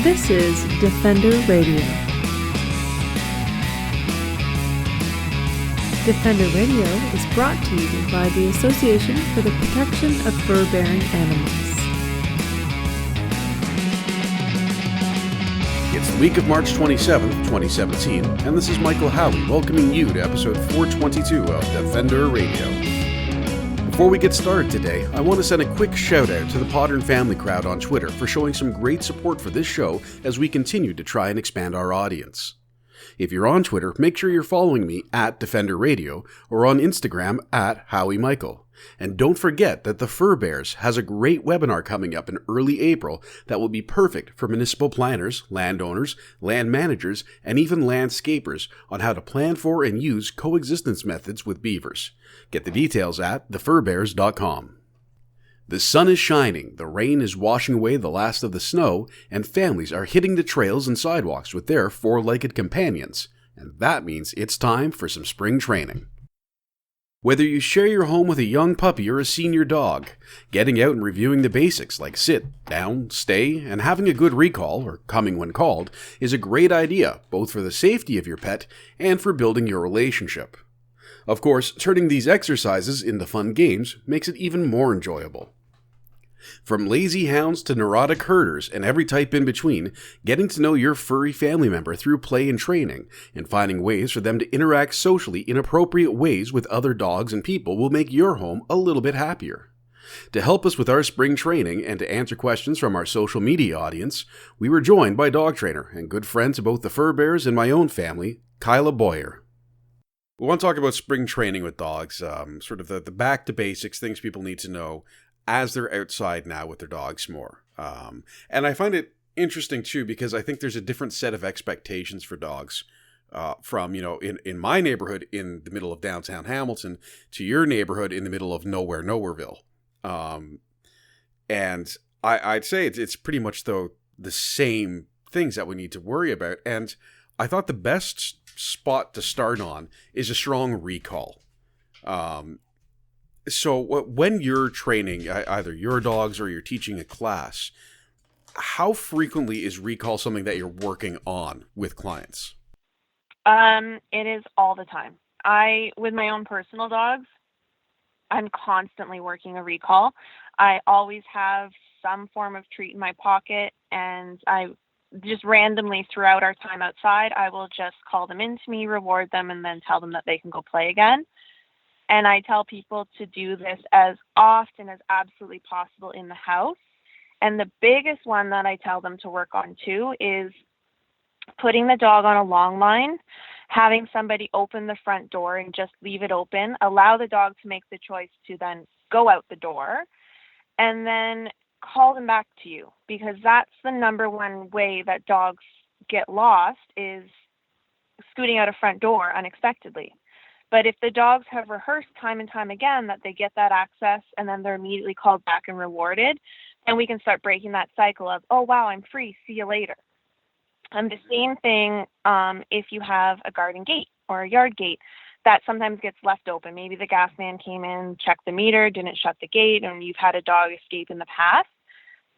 This is Defender Radio. Defender Radio is brought to you by the Association for the Protection of Fur-Bearing Animals. It's the week of March 27th, 2017, and this is Michael Howley welcoming you to episode 422 of Defender Radio. Before we get started today, I want to send a quick shout out to the Potter and Family crowd on Twitter for showing some great support for this show as we continue to try and expand our audience. If you're on Twitter, make sure you're following me at Defender Radio or on Instagram at Howie Michael. And don't forget that the Fur Bears has a great webinar coming up in early April that will be perfect for municipal planners, landowners, land managers, and even landscapers on how to plan for and use coexistence methods with beavers. Get the details at thefurbears.com. The sun is shining, the rain is washing away the last of the snow, and families are hitting the trails and sidewalks with their four-legged companions. And that means it's time for some spring training. Whether you share your home with a young puppy or a senior dog, getting out and reviewing the basics like sit, down, stay, and having a good recall, or coming when called, is a great idea, both for the safety of your pet and for building your relationship. Of course, turning these exercises into fun games makes it even more enjoyable. From lazy hounds to neurotic herders and every type in between, getting to know your furry family member through play and training, and finding ways for them to interact socially in appropriate ways with other dogs and people will make your home a little bit happier. To help us with our spring training and to answer questions from our social media audience, we were joined by dog trainer and good friend to both the Fur Bears and my own family, Kyla Boyer. We want to talk about spring training with dogs, sort of the back to basics, things people need to know as they're outside now with their dogs more. And I find it interesting too, because I think there's a different set of expectations for dogs from, in my neighborhood in the middle of downtown Hamilton to your neighborhood in the middle of Nowhereville. And I'd say it's pretty much the same things that we need to worry about. And I thought the best spot to start on is a strong recall. So when you're training either your dogs or you're teaching a class, how frequently is recall something that you're working on with clients? It is all the time. With my own personal dogs, I'm constantly working a recall. I always have some form of treat in my pocket, and I just randomly throughout our time outside, I will just call them into me, reward them, and then tell them that they can go play again. And I tell people to do this as often as absolutely possible in the house. And the biggest one that I tell them to work on too is putting the dog on a long line, having somebody open the front door and just leave it open, allow the dog to make the choice to then go out the door, and then call them back to you, because that's the number one way that dogs get lost is scooting out a front door unexpectedly. But if the dogs have rehearsed time and time again that they get that access and then they're immediately called back and rewarded, then we can start breaking that cycle of, oh, wow, I'm free, see you later. And the same thing if you have a garden gate or a yard gate that sometimes gets left open. Maybe the gas man came in, checked the meter, didn't shut the gate, and you've had a dog escape in the past.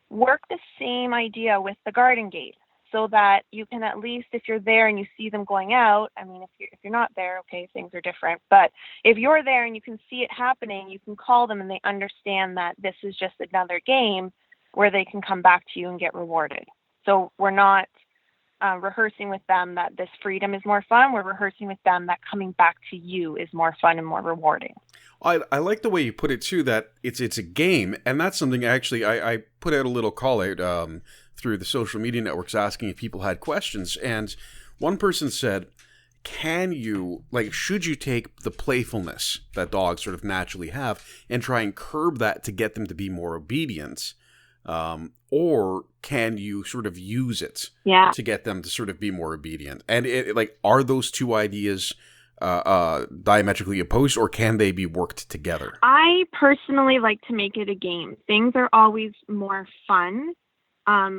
Work the same idea with the garden gate, so that you can at least, if you're there and you see them going out, I mean, if you're not there, okay, things are different. But if you're there and you can see it happening, you can call them and they understand that this is just another game where they can come back to you and get rewarded. So we're not rehearsing with them that this freedom is more fun. We're rehearsing with them that coming back to you is more fun and more rewarding. I like the way you put it too, that it's a game, and that's something actually I put out a little call out through the social media networks asking if people had questions, and one person said, should you take the playfulness that dogs sort of naturally have and try and curb that to get them to be more obedient, or can you sort of use it to get them to sort of be more obedient? And are those two ideas diametrically opposed, or can they be worked together? I personally like to make it a game. Things are always more fun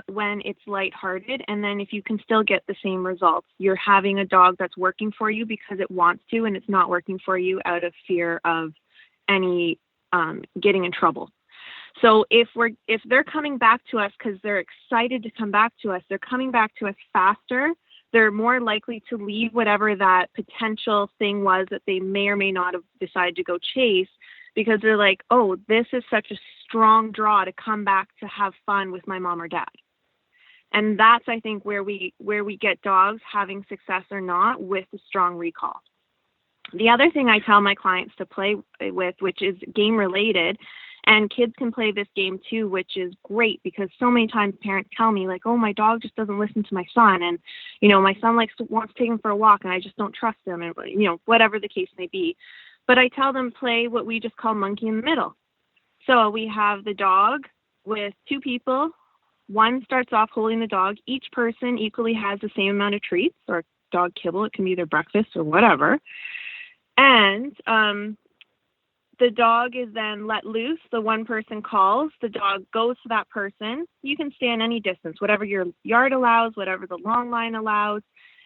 when it's lighthearted, and then if you can still get the same results, you're having a dog that's working for you because it wants to, and it's not working for you out of fear of any getting in trouble. So if they're coming back to us because they're excited to come back to us, they're coming back to us faster. They're more likely to leave whatever that potential thing was that they may or may not have decided to go chase, because they're like, oh, this is such a strong draw to come back to have fun with my mom or dad. And that's, I think, where we get dogs having success or not with a strong recall. The other thing I tell my clients to play with, which is game related, and kids can play this game too, which is great, because so many times parents tell me, like, oh, my dog just doesn't listen to my son. And, my son wants to take him for a walk and I just don't trust him, and, whatever the case may be. But I tell them play what we just call monkey in the middle. So we have the dog with two people. One starts off holding the dog. Each person equally has the same amount of treats or dog kibble. It can be their breakfast or whatever. And the dog is then let loose. The one person calls. The dog goes to that person. You can stand any distance, whatever your yard allows, whatever the long line allows.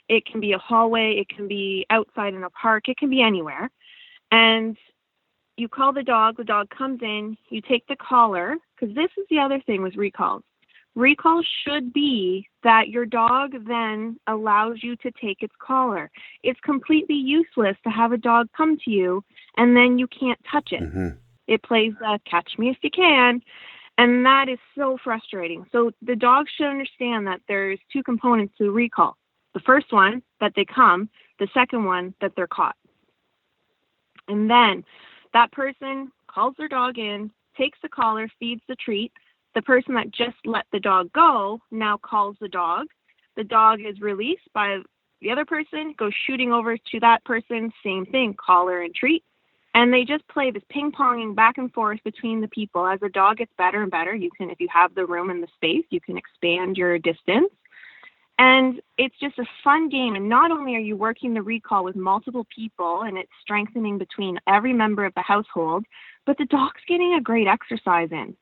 It can be a hallway. It can be outside in a park. It can be anywhere. And you call the dog comes in, you take the collar, because this is the other thing with recalls. Recall should be that your dog then allows you to take its collar. It's completely useless to have a dog come to you and then you can't touch it. Mm-hmm. It plays catch me if you can, and that is so frustrating. So the dog should understand that there's two components to the recall. The first one, that they come. The second one, that they're caught. And then that person calls their dog in, takes the collar, feeds the treat. The person that just let the dog go now calls the dog. The dog is released by the other person, goes shooting over to that person, same thing, collar and treat. And they just play this ping-ponging back and forth between the people. As the dog gets better and better, you can, if you have the room and the space, you can expand your distance. And it's just a fun game. And not only are you working the recall with multiple people and it's strengthening between every member of the household, but the dog's getting a great exercise in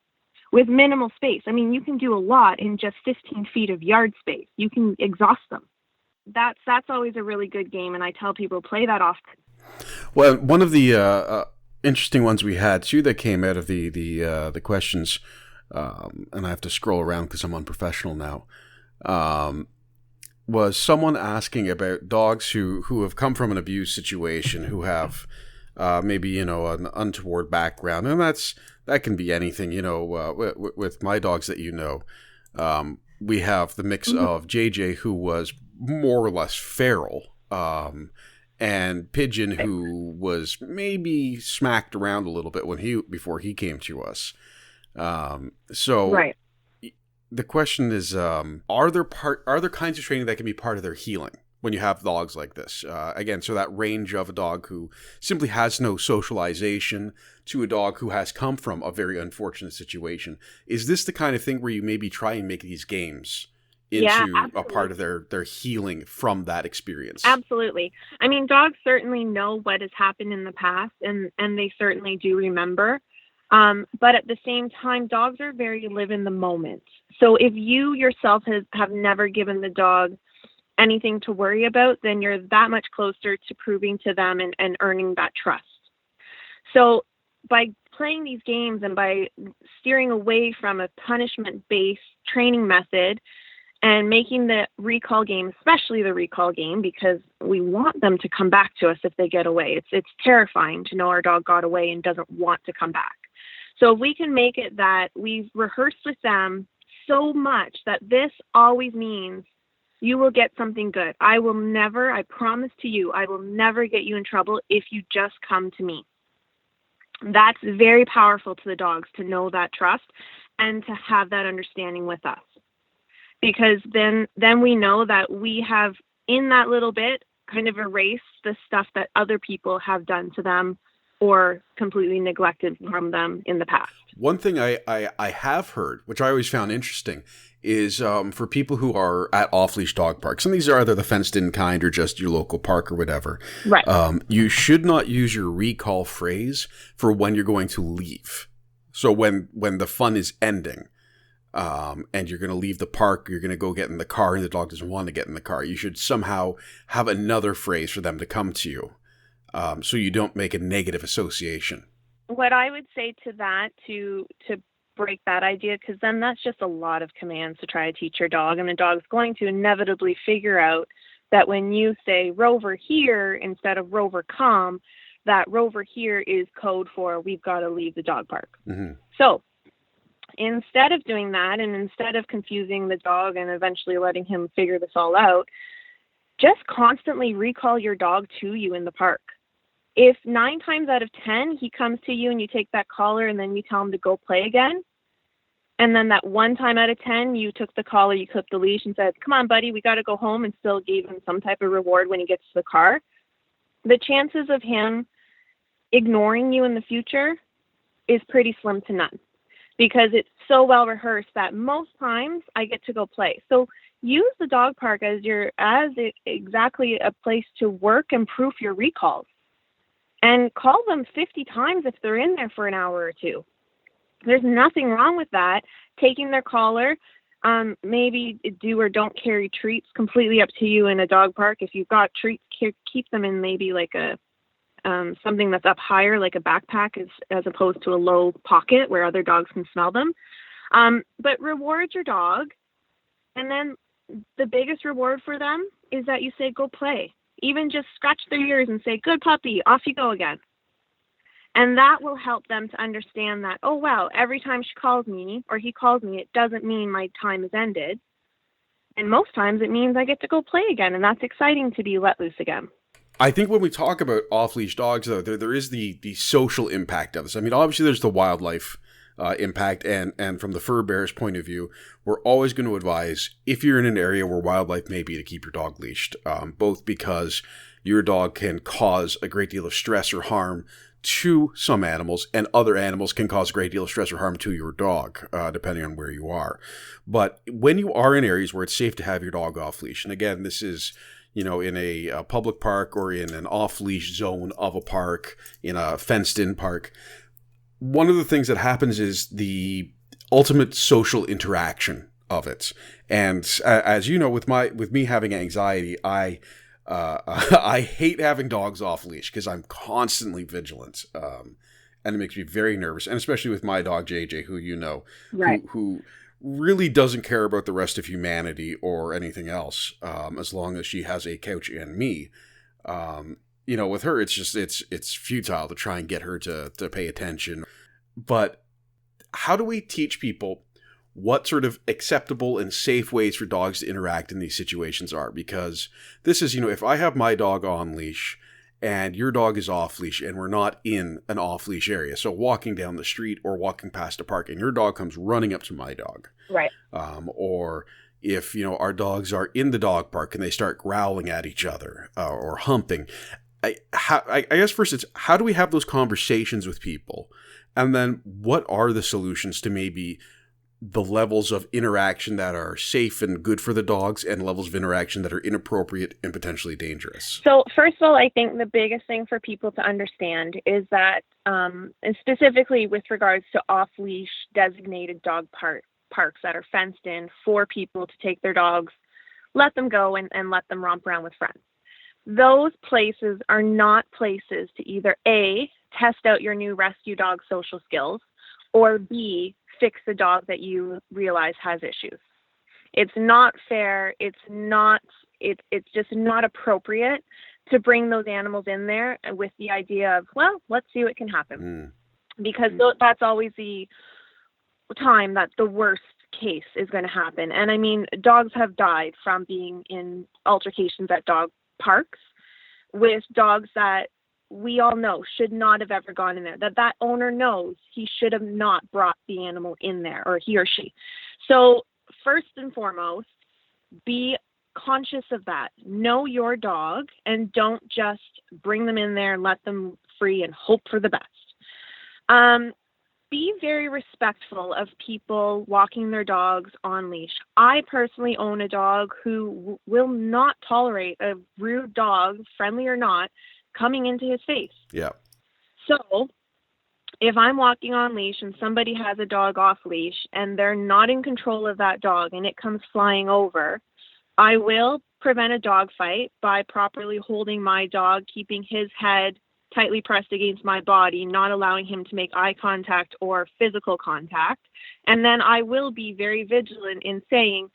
with minimal space. I mean, you can do a lot in just 15 feet of yard space. You can exhaust them. That's always a really good game, and I tell people play that often. Well, one of the interesting ones we had too that came out of the questions, and I have to scroll around because I'm unprofessional now, was someone asking about dogs who have come from an abuse situation, who have maybe an untoward background, and that can be anything. With my dogs that we have the mix of JJ, who was more or less feral, and Pigeon, who was maybe smacked around a little bit before he came to us. So right. The question is, are there kinds of training that can be part of their healing when you have dogs like this? Again, so that range of a dog who simply has no socialization to a dog who has come from a very unfortunate situation. Is this the kind of thing where you maybe try and make these games into a part of their healing from that experience? Absolutely. I mean, dogs certainly know what has happened in the past, and they certainly do remember. But at the same time, dogs are very live in the moment. So if you yourself have never given the dog anything to worry about, then you're that much closer to proving to them and earning that trust. So by playing these games and by steering away from a punishment-based training method and making the recall game, especially the recall game, because we want them to come back to us if they get away. It's terrifying to know our dog got away and doesn't want to come back. So if we can make it that we've rehearsed with them so much that this always means you will get something good. I promise to you, I will never get you in trouble if you just come to me. That's very powerful to the dogs to know that trust and to have that understanding with us. Because then we know that we have, in that little bit, kind of erased the stuff that other people have done to them or completely neglected from them in the past. One thing I have heard, which I always found interesting, is for people who are at off-leash dog parks, and these are either the fenced-in kind or just your local park or whatever, right? You should not use your recall phrase for when you're going to leave. So when the fun is ending, and you're going to leave the park, you're going to go get in the car, and the dog doesn't want to get in the car, you should somehow have another phrase for them to come to you. So you don't make a negative association. What I would say to that, to break that idea, because then that's just a lot of commands to try to teach your dog, and the dog's going to inevitably figure out that when you say rover here instead of rover come, that rover here is code for we've got to leave the dog park. Mm-hmm. So instead of doing that, and instead of confusing the dog and eventually letting him figure this all out, just constantly recall your dog to you in the park. If 9 times out of 10 he comes to you and you take that collar and then you tell him to go play again, and then that 1 time out of 10 you took the collar, you clipped the leash and said, come on, buddy, we got to go home, and still gave him some type of reward when he gets to the car, the chances of him ignoring you in the future is pretty slim to none, because it's so well rehearsed that most times I get to go play. So use the dog park as exactly a place to work and proof your recalls. And call them 50 times if they're in there for an hour or two. There's nothing wrong with that. Taking their collar, maybe do or don't carry treats, completely up to you in a dog park. If you've got treats, keep them in maybe like a something that's up higher, like a backpack, as opposed to a low pocket where other dogs can smell them. But reward your dog. And then the biggest reward for them is that you say, go play. Even just scratch their ears and say, good puppy, off you go again. And that will help them to understand that, oh, wow, every time she calls me or he calls me, it doesn't mean my time is ended. And most times it means I get to go play again. And that's exciting to be let loose again. I think when we talk about off-leash dogs, though, there is the social impact of this. I mean, obviously there's the wildlife impact, and from the fur bearer's point of view, we're always going to advise, if you're in an area where wildlife may be, to keep your dog leashed, both because your dog can cause a great deal of stress or harm to some animals, and other animals can cause a great deal of stress or harm to your dog, depending on where you are. But when you are in areas where it's safe to have your dog off leash, and again, this is, you know, in a public park or in an off-leash zone of a park, in a fenced-in park, one of the things that happens is the ultimate social interaction of it. And as you know, with me having anxiety, I hate having dogs off leash because I'm constantly vigilant, and it makes me very nervous. And especially with my dog JJ, who you know, right, who really doesn't care about the rest of humanity or anything else, as long as she has a couch and me. You know, with her, it's futile to try and get her to pay attention. But how do we teach people what sort of acceptable and safe ways for dogs to interact in these situations are? Because this is, you know, if I have my dog on leash and your dog is off leash and we're not in an off leash area, so walking down the street or walking past a park and your dog comes running up to my dog. Right. Or if, you know, our dogs are in the dog park and they start growling at each other or humping. I guess first it's, how do we have those conversations with people? And then what are the solutions to maybe the levels of interaction that are safe and good for the dogs and levels of interaction that are inappropriate and potentially dangerous? So first of all, I think the biggest thing for people to understand is that, and specifically with regards to off-leash designated dog parks that are fenced in for people to take their dogs, let them go and let them romp around with friends. Those places are not places to either A, test out your new rescue dog social skills, or B, fix the dog that you realize has issues. It's not fair. It's just not appropriate to bring those animals in there with the idea of, well, let's see what can happen. Because that's always the time that the worst case is going to happen. And I mean, dogs have died from being in altercations at dog parks with dogs that we all know should not have ever gone in there, that owner knows he should have not brought the animal in there, or he or she. So first and foremost, be conscious of that. Know your dog and don't just bring them in there and let them free and hope for the best. Be very respectful of people walking their dogs on leash. I personally own a dog who will not tolerate a rude dog, friendly or not, coming into his face. Yeah. So if I'm walking on leash and somebody has a dog off leash and they're not in control of that dog and it comes flying over, I will prevent a dog fight by properly holding my dog, keeping his head tightly pressed against my body, not allowing him to make eye contact or physical contact. And then I will be very vigilant in saying,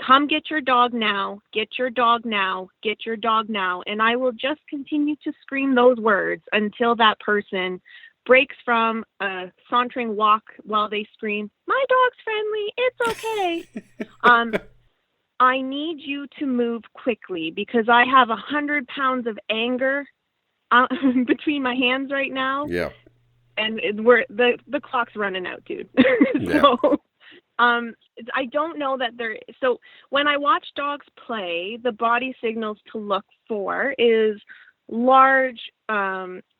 come get your dog now, get your dog now, get your dog now. And I will just continue to scream those words until that person breaks from a sauntering walk while they scream, my dog's friendly, it's okay. I need you to move quickly because I have 100 pounds of anger between my hands right now. Yeah. And the clock's running out, dude. So, I don't know that so when I watch dogs play, the body signals to look for is large,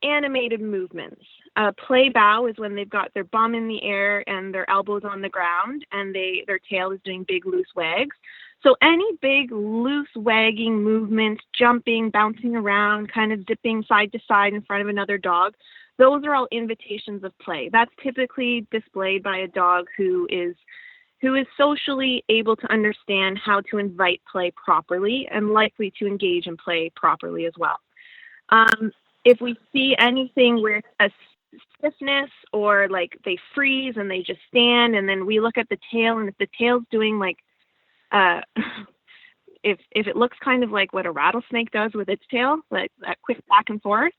animated movements. Play bow is when they've got their bum in the air and their elbows on the ground and their tail is doing big loose wags. So any big loose wagging movements, jumping, bouncing around, kind of dipping side to side in front of another dog, those are all invitations of play. That's typically displayed by a dog who is socially able to understand how to invite play properly and likely to engage in play properly as well. If we see anything with a stiffness or like they freeze and they just stand, and then we look at the tail, and if the tail's doing like if it looks kind of like what a rattlesnake does with its tail, like that quick back and forth,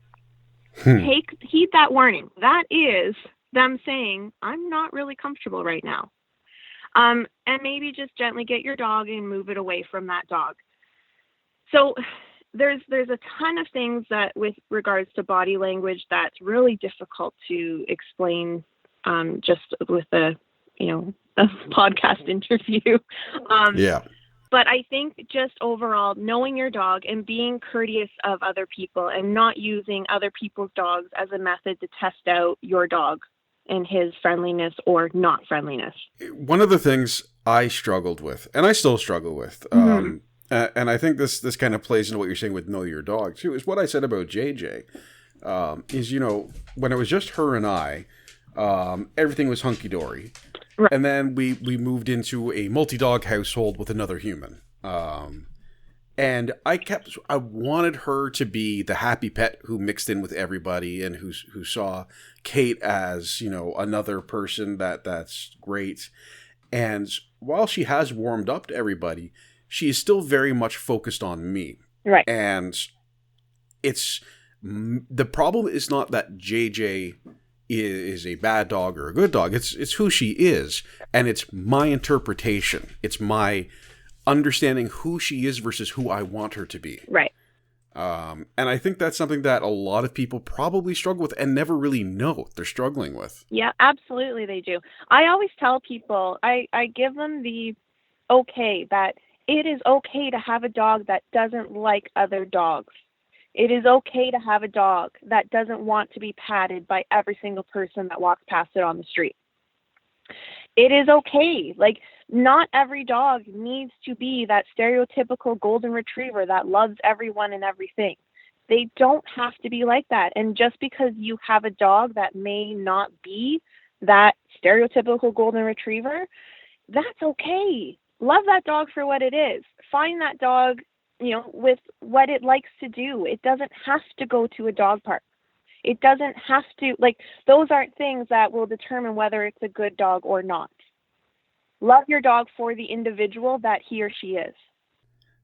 heed that warning. That is them saying, I'm not really comfortable right now. And maybe just gently get your dog and move it away from that dog. So there's a ton of things that with regards to body language that's really difficult to explain just with a podcast interview. But I think just overall knowing your dog and being courteous of other people and not using other people's dogs as a method to test out your dog and his friendliness or not friendliness. One of the things I struggled with, and I still struggle with, and I think this kind of plays into what you're saying with know your dog too, is what I said about JJ. Is, when it was just her and I, everything was hunky-dory. Right. And then we moved into a multi-dog household with another human. And I wanted her to be the happy pet who mixed in with everybody and who saw Kate as, another person that's great. And while she has warmed up to everybody, she is still very much focused on me. Right. And the problem is not that JJ is a bad dog or a good dog. It's who she is, and it's my interpretation. It's my understanding who she is versus who I want her to be. Right. And I think that's something that a lot of people probably struggle with and never really know they're struggling with. Yeah, absolutely they do. I always tell people, I give them the okay that it is okay to have a dog that doesn't like other dogs. It is okay to have a dog that doesn't want to be patted by every single person that walks past it on the street. It is okay. Like, not every dog needs to be that stereotypical golden retriever that loves everyone and everything. They don't have to be like that. And just because you have a dog that may not be that stereotypical golden retriever, that's okay. Love that dog for what it is. Find that dog, with what it likes to do. It doesn't have to go to a dog park. It doesn't have to, those aren't things that will determine whether it's a good dog or not. Love your dog for the individual that he or she is.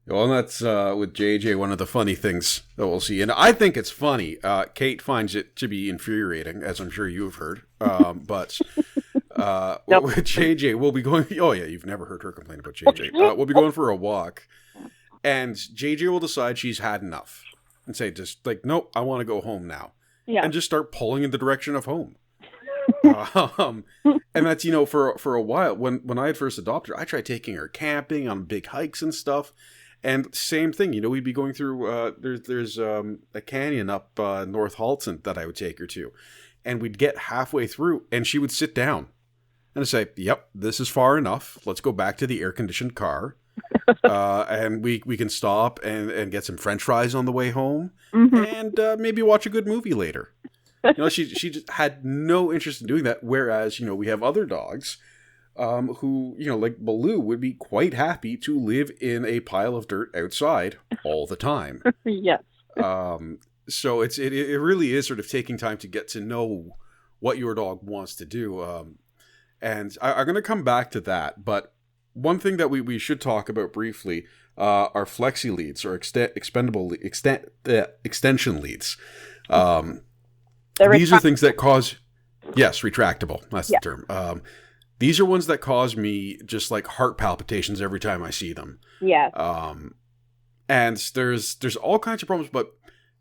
Well, and that's with JJ, one of the funny things that we'll see. And I think it's funny. Kate finds it to be infuriating, as I'm sure you've heard. But nope. With JJ, we'll be going... Oh, yeah, you've never heard her complain about JJ. We'll be going for a walk. And JJ will decide she's had enough. And say, nope, I want to go home now. Yeah. And just start pulling in the direction of home. And that's, for a while, when I had first adopted her, I tried taking her camping on big hikes and stuff. And same thing, we'd be going through, there's a canyon up North Halton that I would take her to. And we'd get halfway through and she would sit down and I'd say, yep, this is far enough. Let's go back to the air-conditioned car. And we can stop and get some French fries on the way home. Mm-hmm. And maybe watch a good movie later. She just had no interest in doing that. Whereas, we have other dogs who, like Baloo would be quite happy to live in a pile of dirt outside all the time. Yes. So it really is sort of taking time to get to know what your dog wants to do. And I'm going to come back to that. But one thing that we should talk about briefly are Flexi leads or extension leads. These are things that cause, yes, retractable. That's the term. These are ones that cause me just like heart palpitations every time I see them. Yeah. And there's all kinds of problems, but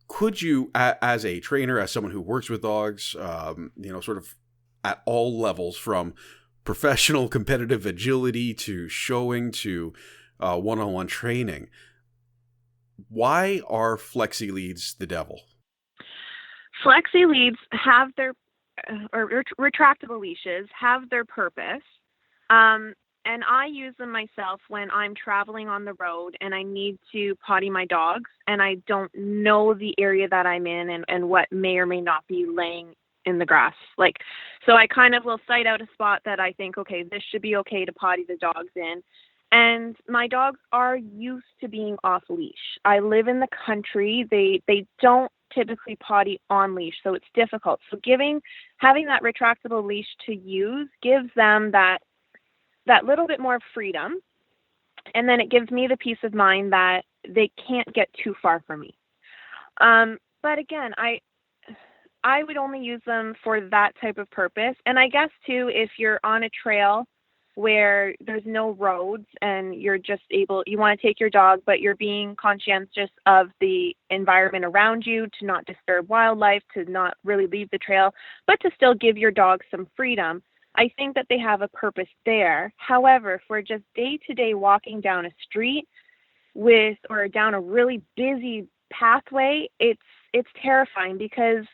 could you, as a trainer, as someone who works with dogs, sort of at all levels, from professional competitive agility to showing to one-on-one training, why are Flexi leads the devil? Flexi leads have their, or retractable leashes have their purpose. And I use them myself when I'm traveling on the road and I need to potty my dogs and I don't know the area that I'm in and what may or may not be laying in the grass. So I kind of will sight out a spot that I think, okay, this should be okay to potty the dogs in. And my dogs are used to being off leash. I live in the country. They don't typically potty on leash, so it's difficult. So having that retractable leash to use gives them that little bit more freedom, and then it gives me the peace of mind that they can't get too far from me. But again, I would only use them for that type of purpose. And I guess too, if you're on a trail where there's no roads and you're just you want to take your dog, but you're being conscientious of the environment around you, to not disturb wildlife, to not really leave the trail, but to still give your dog some freedom, I think that they have a purpose there. However, for just day-to-day walking down a street or down a really busy pathway, it's terrifying, because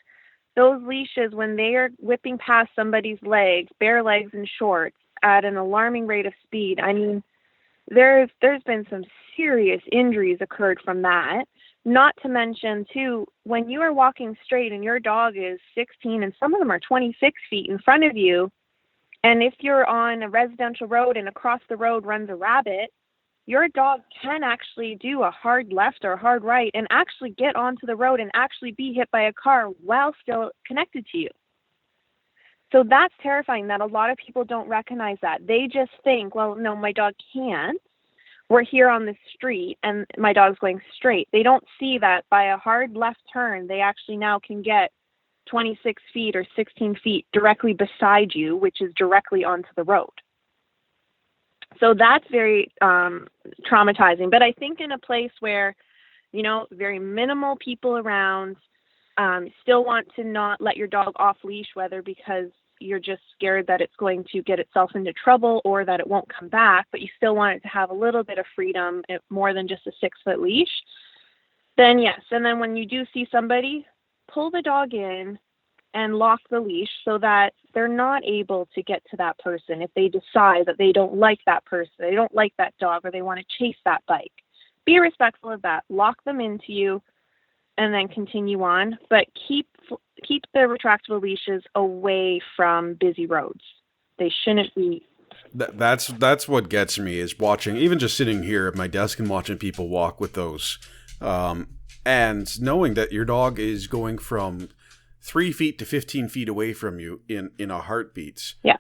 those leashes, when they are whipping past somebody's legs, bare legs and shorts, at an alarming rate of speed, I mean, there's been some serious injuries occurred from that. Not to mention, too, when you are walking straight and your dog is 16 and some of them are 26 feet in front of you, and if you're on a residential road and across the road runs a rabbit, your dog can actually do a hard left or a hard right and actually get onto the road and actually be hit by a car while still connected to you. So that's terrifying, that a lot of people don't recognize that. They just think, well, no, my dog can't. We're here on the street and my dog's going straight. They don't see that by a hard left turn, they actually now can get 26 feet or 16 feet directly beside you, which is directly onto the road. So that's very traumatizing. But I think in a place where, very minimal people around, still want to not let your dog off leash, whether because you're just scared that it's going to get itself into trouble or that it won't come back, but you still want it to have a little bit of freedom, more than just a 6-foot leash, then yes. And then when you do see somebody, pull the dog in and lock the leash so that they're not able to get to that person if they decide that they don't like that person, they don't like that dog, or they want to chase that bike. Be respectful of that. Lock them into you and then continue on, but keep the retractable leashes away from busy roads. They shouldn't be. That's what gets me, is watching, even just sitting here at my desk and watching people walk with those, and knowing that your dog is going from 3 feet to 15 feet away from you in a heartbeat. Yeah.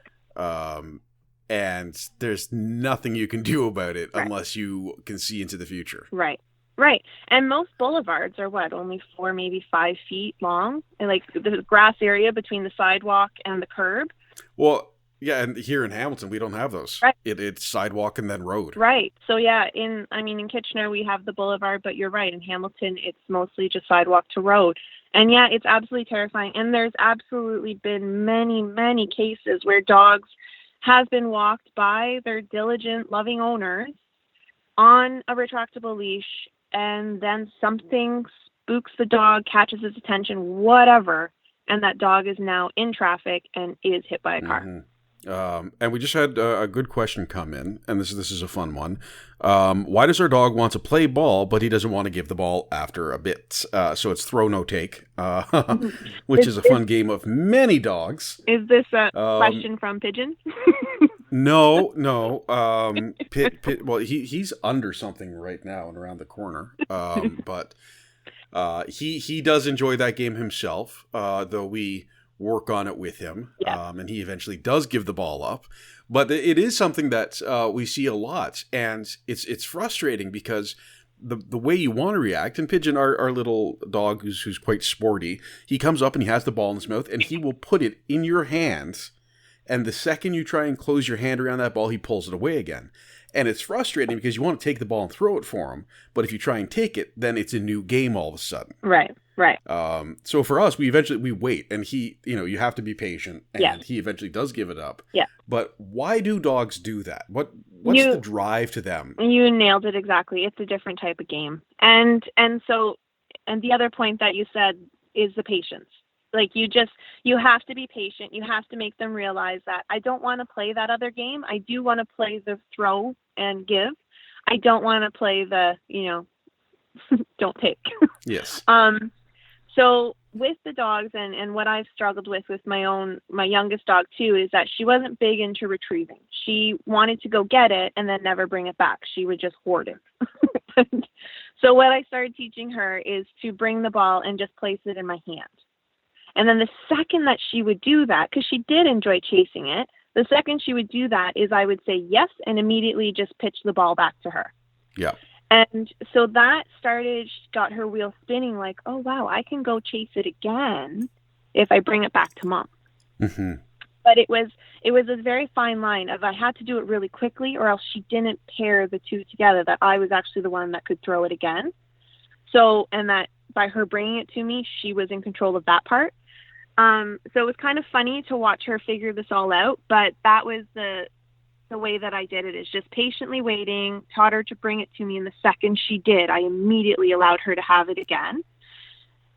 And there's nothing you can do about it unless you can see into the future. Right. Right. And most boulevards are only 4, maybe 5 feet long, and like the grass area between the sidewalk and the curb. Well, yeah, and here in Hamilton, we don't have those. Right. It's sidewalk and then road. Right. So yeah, in Kitchener, we have the boulevard, but you're right. In Hamilton, it's mostly just sidewalk to road. And yeah, it's absolutely terrifying. And there's absolutely been many, many cases where dogs have been walked by their diligent, loving owners on a retractable leash, and then something spooks the dog, catches its attention, whatever, and that dog is now in traffic and is hit by a car. Mm-hmm. And we just had a good question come in, and this is a fun one. Why does our dog want to play ball, but he doesn't want to give the ball after a bit? So it's throw, no take, which is a fun game of many dogs. Is this a question from Pigeon? No. Well, he's under something right now and around the corner. But He does enjoy that game himself, though we work on it with him, and he eventually does give the ball up. But it is something that we see a lot, and it's frustrating because the way you want to react, and Pigeon, our little dog who's quite sporty, he comes up and he has the ball in his mouth, and he will put it in your hands, and the second you try and close your hand around that ball, he pulls it away again. And it's frustrating because you want to take the ball and throw it for him, but if you try and take it, then it's a new game all of a sudden. Right. So for us, we wait, and he, you have to be patient, and he eventually does give it up. Yeah. But why do dogs do that? What's the drive to them? You nailed it exactly. It's a different type of game, and the other point that you said is the patience. Like you have to be patient. You have to make them realize that I don't want to play that other game. I do want to play the throw and give. I don't want to play the, don't take. Yes. So with the dogs and what I've struggled with my youngest dog too, is that she wasn't big into retrieving. She wanted to go get it and then never bring it back. She would just hoard it. So what I started teaching her is to bring the ball and just place it in my hand. And then the second that she would do that, because she did enjoy chasing it, the second she would do that is I would say yes and immediately just pitch the ball back to her. Yeah. And so that got her wheel spinning like, oh, wow, I can go chase it again if I bring it back to mom. Mm-hmm. But it was a very fine line of I had to do it really quickly or else she didn't pair the two together, that I was actually the one that could throw it again. So, and that by her bringing it to me, she was in control of that part. So it was kind of funny to watch her figure this all out, but that was the way that I did it, is just patiently waiting, taught her to bring it to me, and the second she did, I immediately allowed her to have it again.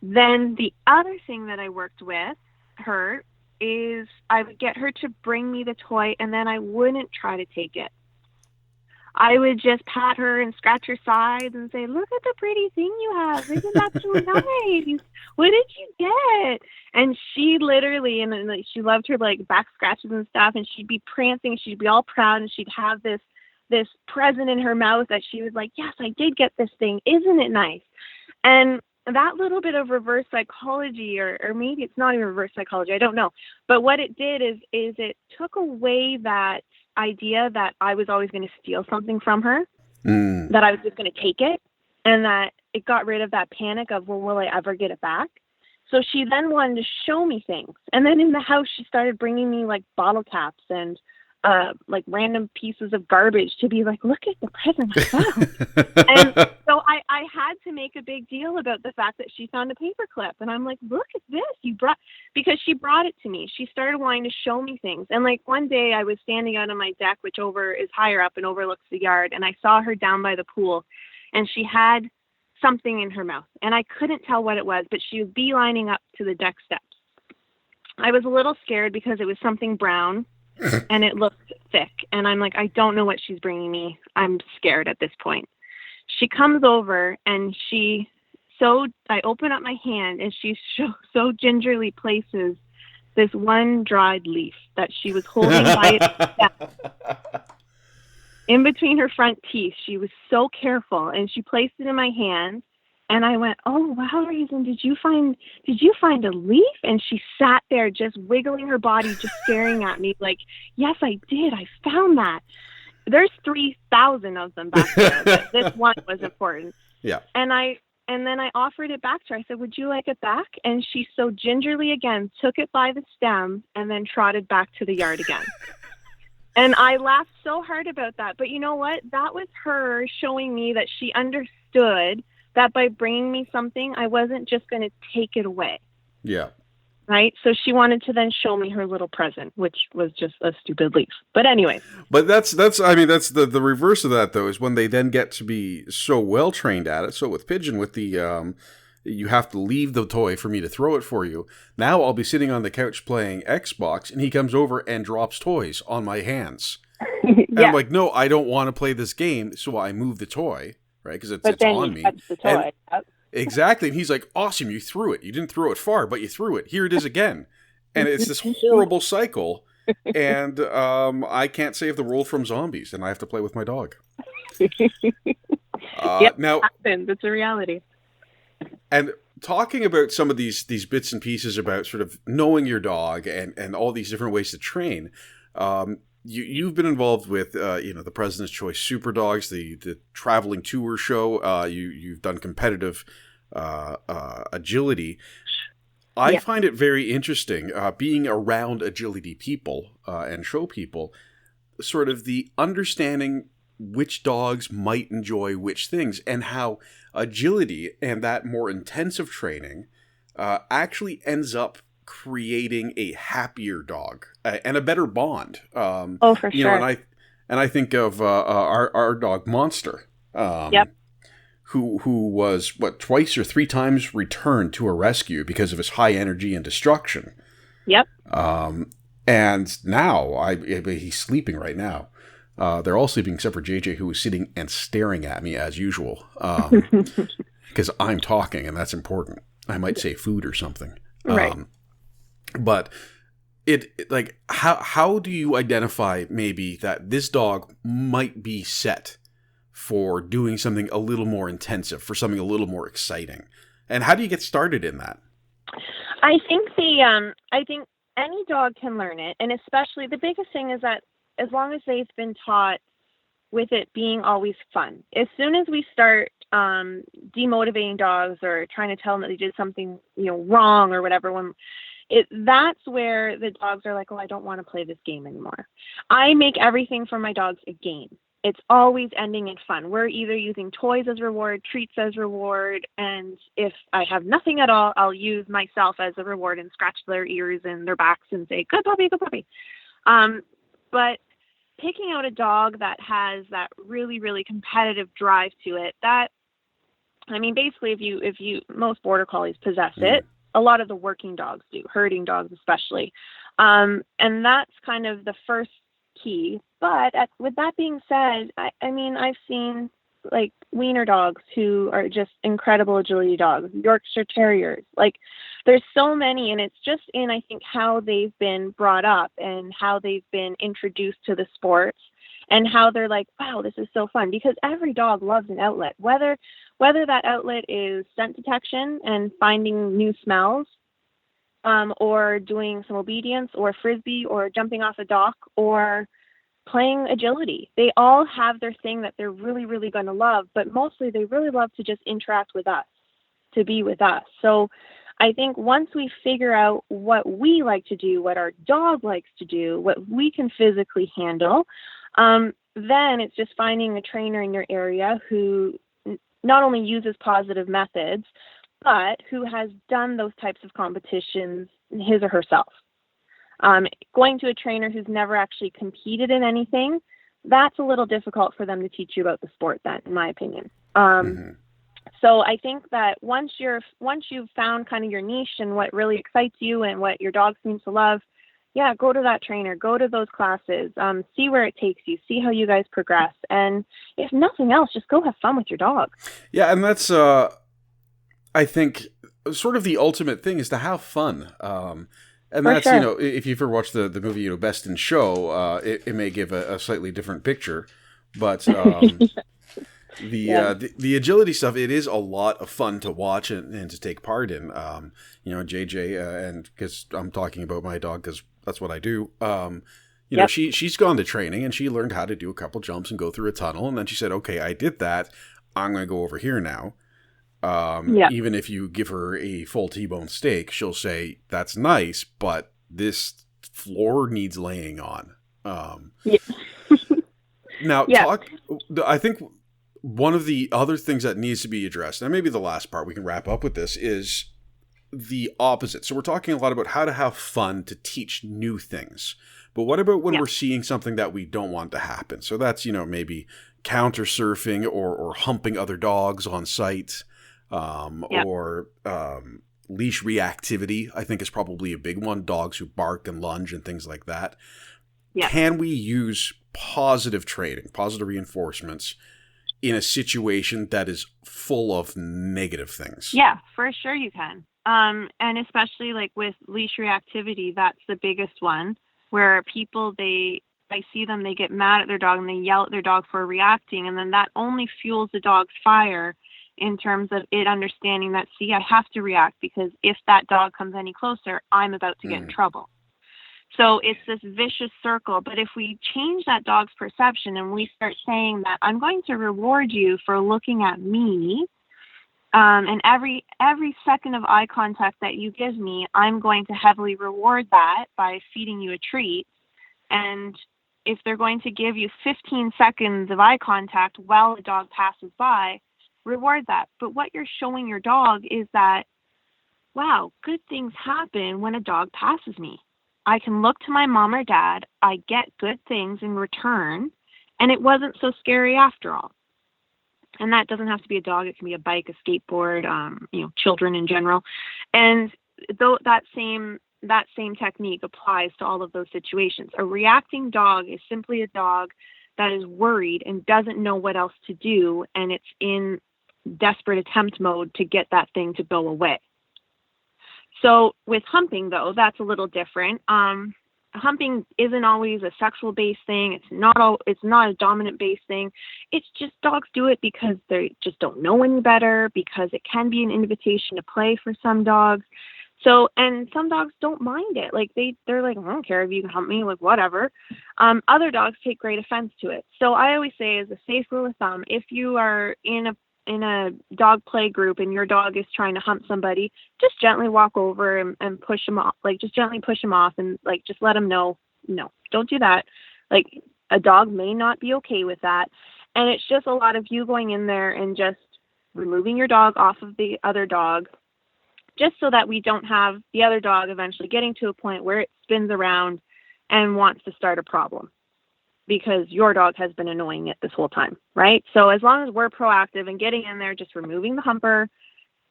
Then the other thing that I worked with her is I would get her to bring me the toy, and then I wouldn't try to take it. I would just pat her and scratch her sides and say, look at the pretty thing you have. Isn't that so nice? What did you get? And she literally, and she loved her like back scratches and stuff, and she'd be prancing, she'd be all proud, and she'd have this present in her mouth that she was like, yes, I did get this thing. Isn't it nice? And that little bit of reverse psychology, or maybe it's not even reverse psychology, I don't know. But what it did is it took away that idea that I was always going to steal something from her, that I was just going to take it, and that it got rid of that panic of, well, will I ever get it back? So she then wanted to show me things. And then in the house, she started bringing me like bottle caps and like random pieces of garbage to be like, look at the present I found. And so I had to make a big deal about the fact that she found a paper clip. And I'm like, look at this, because she brought it to me. She started wanting to show me things. And like one day I was standing out on my deck, which is higher up and overlooks the yard. And I saw her down by the pool, and she had something in her mouth. And I couldn't tell what it was, but she was beelining up to the deck steps. I was a little scared because it was something brown and it looked thick. And I'm like, I don't know what she's bringing me. I'm scared at this point. She comes over and I open up my hand, and she so gingerly places this one dried leaf that she was holding by its in between her front teeth. She was so careful, and she placed it in my hand. And I went, oh, wow, Reason, did you find a leaf? And she sat there just wiggling her body, just staring at me like, yes, I did. I found that. There's 3,000 of them back there, but this one was important. Yeah. And then I offered it back to her. I said, would you like it back? And she so gingerly again took it by the stem and then trotted back to the yard again. And I laughed so hard about that. But you know what? That was her showing me that she understood that by bringing me something, I wasn't just going to take it away. Yeah. Right? So she wanted to then show me her little present, which was just a stupid leaf. But anyway. But that's the reverse of that, though, is when they then get to be so well trained at it. So with Pigeon, with the you have to leave the toy for me to throw it for you. Now I'll be sitting on the couch playing Xbox, and he comes over and drops toys on my hands. Yeah. And I'm like, no, I don't want to play this game, so I move the toy. Right, because it's on me. Touch the toy. Exactly, and he's like, "Awesome, you threw it. You didn't throw it far, but you threw it. Here it is again." And it's this horrible cycle. And I can't save the world from zombies, and I have to play with my dog. Yep, now, it's a reality. And talking about some of these bits and pieces about sort of knowing your dog and all these different ways to train, you've been involved with the President's Choice Super Dogs, the traveling tour show. You've done competitive agility. I find it very interesting being around agility people and show people, sort of the understanding which dogs might enjoy which things, and how agility and that more intensive training actually ends up creating a happier dog and a better bond. For sure. And I think of our dog Monster, who was twice or three times returned to a rescue because of his high energy and destruction. Yep. And now he's sleeping right now. They're all sleeping except for JJ, who is sitting and staring at me as usual, because I'm talking and that's important. I might say food or something. Right. But it like, how do you identify maybe that this dog might be set for doing something a little more intensive, for something a little more exciting? And how do you get started in that? I think any dog can learn it, and especially the biggest thing is that as long as they've been taught with it being always fun. As soon as we start demotivating dogs or trying to tell them that they did something wrong or whatever, that's where the dogs are like, oh, I don't want to play this game anymore. I make everything for my dogs a game. It's always ending in fun. We're either using toys as reward, treats as reward, and if I have nothing at all, I'll use myself as a reward and scratch their ears and their backs and say, good puppy, good puppy. But picking out a dog that has that really, really competitive drive to it, basically if you most border collies possess it. A lot of the working dogs do, herding dogs especially. And that's kind of the first key. But with that being said, I've seen like wiener dogs who are just incredible agility dogs, Yorkshire Terriers. Like there's so many, and it's just in, I think, how they've been brought up and how they've been introduced to the sports and how they're like, wow, this is so fun, because every dog loves an outlet, whether that outlet is scent detection and finding new smells, or doing some obedience or frisbee or jumping off a dock or playing agility. They all have their thing that they're really, really going to love, but mostly they really love to just interact with us, to be with us. So I think once we figure out what we like to do, what our dog likes to do, what we can physically handle, then it's just finding a trainer in your area who not only uses positive methods, but who has done those types of competitions his or herself. Going to a trainer who's never actually competed in anything, that's a little difficult for them to teach you about the sport then, in my opinion. So I think that once you've found kind of your niche and what really excites you and what your dog seems to love, go to that trainer, go to those classes, see where it takes you, see how you guys progress. And if nothing else, just go have fun with your dog. Yeah, and that's, I think, sort of the ultimate thing is to have fun. And For that's, sure. If you've ever watched the movie, Best in Show, it may give a slightly different picture. But the agility stuff, it is a lot of fun to watch and to take part in. JJ, and because I'm talking about my dog because that's what I do. She's gone to training and she learned how to do a couple jumps and go through a tunnel. And then she said, okay, I did that. I'm going to go over here now. Even if you give her a full T-bone steak, she'll say, that's nice, but this floor needs laying on. I think one of the other things that needs to be addressed, and maybe the last part we can wrap up with this, is the opposite. So we're talking a lot about how to have fun to teach new things. But what about when we're seeing something that we don't want to happen? So that's, maybe counter surfing or humping other dogs on site. Or leash reactivity, I think, is probably a big one. Dogs who bark and lunge and things like that. Yeah. Can we use positive training, positive reinforcements in a situation that is full of negative things? Yeah, for sure you can. And especially like with leash reactivity, that's the biggest one, where people, I see them, they get mad at their dog and they yell at their dog for reacting, and then that only fuels the dog's fire. in terms of it understanding that, see, I have to react because if that dog comes any closer, I'm about to get in trouble. So it's this vicious circle. But if we change that dog's perception and we start saying that I'm going to reward you for looking at me, and every second of eye contact that you give me, I'm going to heavily reward that by feeding you a treat. And if they're going to give you 15 seconds of eye contact while the dog passes by, reward that. But what you're showing your dog is that, wow, good things happen when a dog passes me. I can look to my mom or dad, I get good things in return, and it wasn't so scary after all. And that doesn't have to be a dog. It can be a bike, a skateboard, children in general. And though that same technique applies to all of those situations. A reacting dog is simply a dog that is worried and doesn't know what else to do, and it's in desperate attempt mode to get that thing to go away. So with humping, though, that's a little different. Humping isn't always a sexual-based thing. It's not a dominant-based thing. It's just dogs do it because they just don't know any better, because it can be an invitation to play for some dogs. So, and some dogs don't mind it. Like they're like, I don't care if you can hump me, like whatever. Other dogs take great offense to it. So I always say, as a safe rule of thumb, if you are in a dog play group and your dog is trying to hump somebody, just gently walk over and push them off. Like just gently push them off and like just let them know, no, don't do that. Like a dog may not be okay with that. And it's just a lot of you going in there and just removing your dog off of the other dog, just so that we don't have the other dog eventually getting to a point where it spins around and wants to start a problem because your dog has been annoying it this whole time, right? So as long as we're proactive and getting in there, just removing the humper,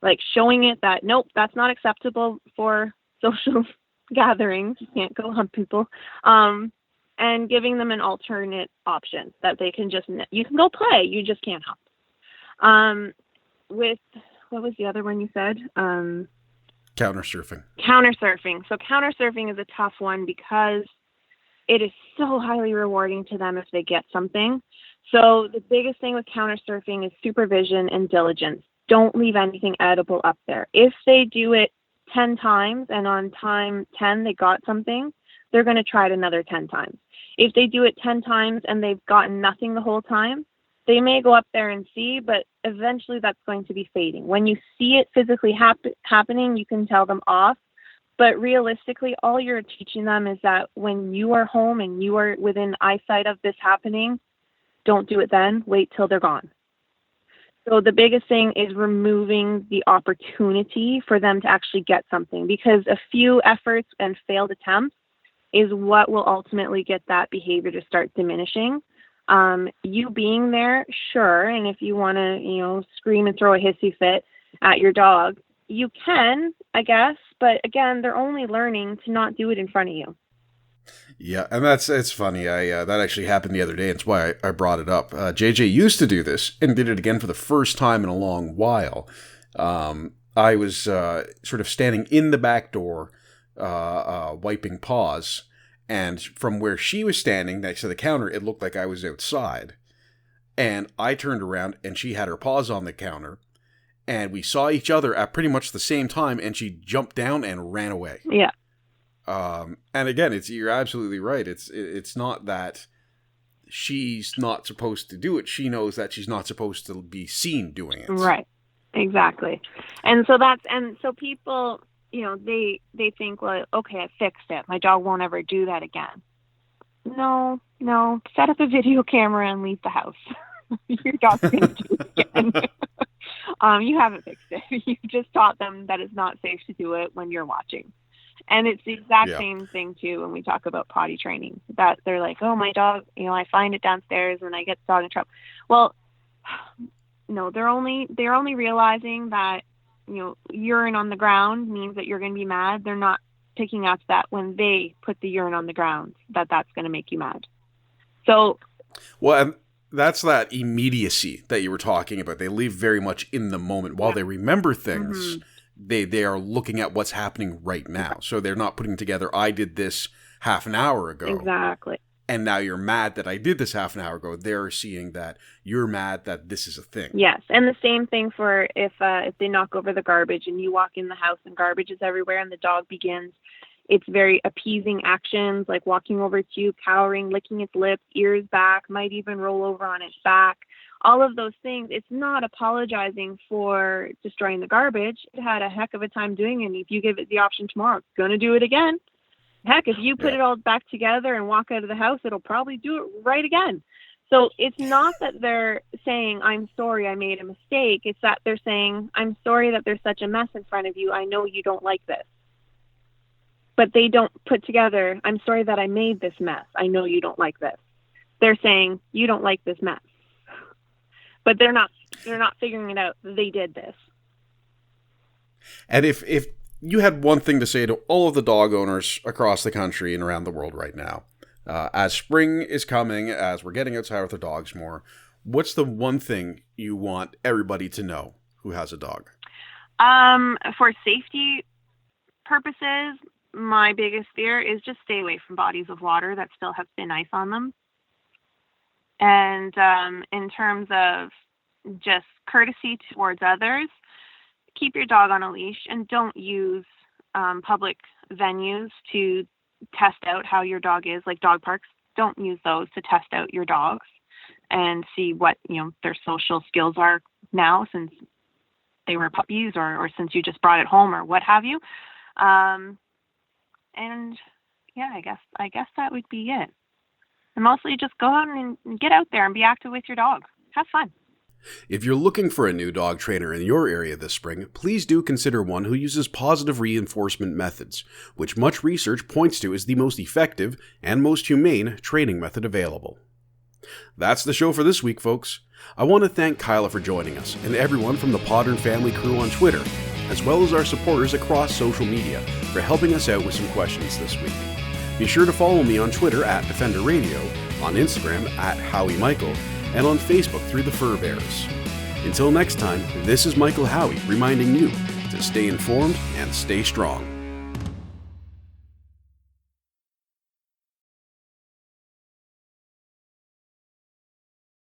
like showing it that, nope, that's not acceptable for social gatherings. You can't go hump people. And giving them an alternate option that they can you can go play, you just can't hump. What was the other one you said? Counter surfing. So counter surfing is a tough one because it is so highly rewarding to them if they get something. So the biggest thing with counter surfing is supervision and diligence. Don't leave anything edible up there. If they do it 10 times and on time 10 they got something, they're going to try it another 10 times. If they do it 10 times and they've gotten nothing the whole time, they may go up there and see, but eventually that's going to be fading. When you see it physically happening, you can tell them off. But realistically, all you're teaching them is that when you are home and you are within eyesight of this happening, don't do it then. Wait till they're gone. So the biggest thing is removing the opportunity for them to actually get something, because a few efforts and failed attempts is what will ultimately get that behavior to start diminishing. You being there, sure, and if you want to, scream and throw a hissy fit at your dog, you can, I guess, but again, they're only learning to not do it in front of you. Yeah, and it's funny. That actually happened the other day. It's why I brought it up. JJ used to do this and did it again for the first time in a long while. I was sort of standing in the back door, wiping paws. And from where she was standing next to the counter, it looked like I was outside. And I turned around and she had her paws on the counter. And we saw each other at pretty much the same time. And she jumped down and ran away. Yeah. And again, you're absolutely right. It's not that she's not supposed to do it. She knows that she's not supposed to be seen doing it. Right. Exactly. And so people, they think, well, okay, I fixed it. My dog won't ever do that again. No. Set up a video camera and leave the house. Your dog's going to do it again. You haven't fixed it. You just taught them that it's not safe to do it when you're watching. And it's the exact same thing, too, when we talk about potty training. That they're like, oh, my dog, I find it downstairs and I get the dog in trouble. Well, no, they're only realizing that, urine on the ground means that you're going to be mad. They're not picking up that when they put the urine on the ground, that's going to make you mad. So, well, and that's that immediacy that you were talking about. They live very much in the moment. While they remember things, they are looking at what's happening right now. So they're not putting together, I did this half an hour ago. Exactly. and now you're mad that I did this half an hour ago. They're seeing that you're mad that this is a thing. Yes, and the same thing for if they knock over the garbage and you walk in the house and garbage is everywhere and the dog begins its very appeasing actions, like walking over to you, cowering, licking its lips, ears back, might even roll over on its back. All of those things, it's not apologizing for destroying the garbage. It had a heck of a time doing it, and if you give it the option tomorrow, it's going to do it again. Heck, if you put it all back together and walk out of the house, it'll probably do it right again. So it's not that they're saying, I'm sorry, I made a mistake. It's that they're saying, I'm sorry that there's such a mess in front of you. I know you don't like this. But they don't put together, I'm sorry that I made this mess. I know you don't like this. They're saying, you don't like this mess. But they're not figuring it out. They did this. And if you had one thing to say to all of the dog owners across the country and around the world right now, as spring is coming, as we're getting outside with our dogs more, what's the one thing you want everybody to know who has a dog? For safety purposes, my biggest fear is just stay away from bodies of water that still have thin ice on them. And in terms of just courtesy towards others, keep your dog on a leash and don't use public venues to test out how your dog is, like dog parks. Don't use those to test out your dogs and see what their social skills are now since they were puppies or since you just brought it home or what have you. And yeah, I guess that would be it. And mostly just go out and get out there and be active with your dog. Have fun. If you're looking for a new dog trainer in your area this spring, please do consider one who uses positive reinforcement methods, which much research points to as the most effective and most humane training method available. That's the show for this week, folks. I want to thank Kyla for joining us and everyone from the Podern family crew on Twitter, as well as our supporters across social media for helping us out with some questions this week. Be sure to follow me on Twitter at Defender Radio, on Instagram at Howie Michael, and on Facebook through the Fur Bearers. Until next time, this is Michael Howie reminding you to stay informed and stay strong.